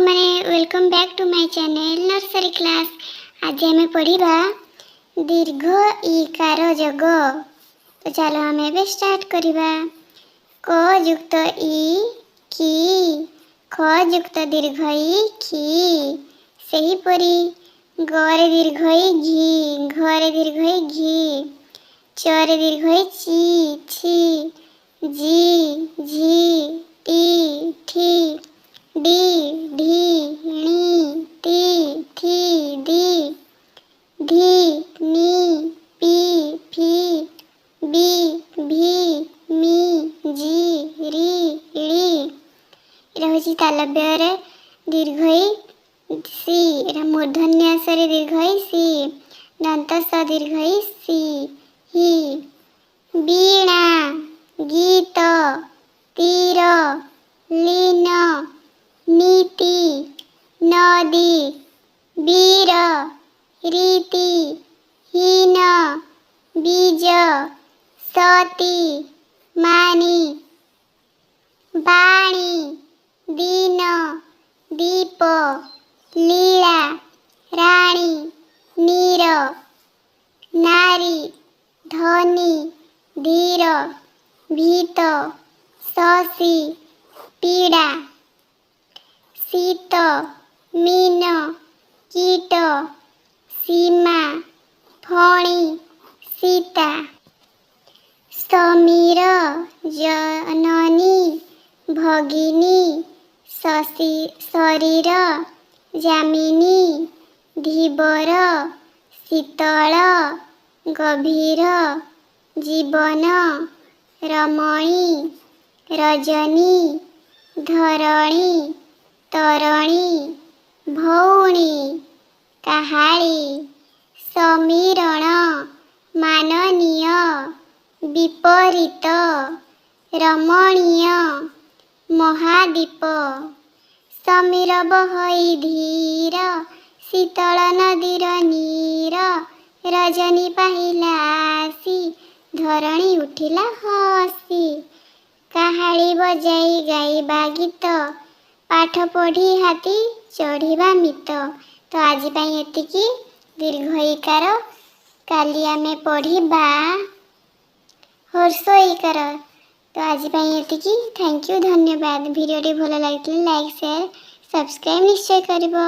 मैंने welcome back to my channel nursery class. आज हमें पढ़ा दीर्घ ईकार जोग। तो चलो हमें भी स्टार्ट करवा। क युक्त ई की, ख युक्त दीर्घ ई खी। सही परी ग रे दीर्घ ई घी, घ रे दीर्घ ई घी। च रे दीर्घ ई ची छी, जी झी, टी ठी, डी ढी णी ती थी दी, धी नी पी फी, बी भी मी जी री ड़ी। एटा होची तालव्य रे दीर्घ ई सी, एटा मूर्धन्यास रे दीर्घ ई सी, दंत स दीर्घ ई सी ही। वीणा गीत तीर लीन नीति नदी वीर रीति हीन बीज सती मानी बाणी दीन दीप लीला राणी नीर नारी धनी धीर भीत शशि पीड़ा शीत मीन कीट सीमा फणी सीता। समीर जननी भगिनी शरीर जामिनी धीवर शीतल गभीर जीवन रमणी रजनी धरणी तरणी भौणी काहाळी समीरण माननीय विपरीत रमणीय महादीप। समीर बहई धीर शीतल नदीर नीर, रजनी पाहिला आसी धरणी उठिला हसी। काहाळी बजाई गाइबा गीत, पाठ पढ़ी हाथी चढ़िबा मित। तो आज पाई एतिकी दीर्घ ईकार। काली आमे पढ़िबा हर्ष ईकार। तो आज पाई एतिकी। थैंक यू, धन्यवाद। वीडियो भल लगे लाइक शेयर सब्सक्राइब निश्चय करिबो।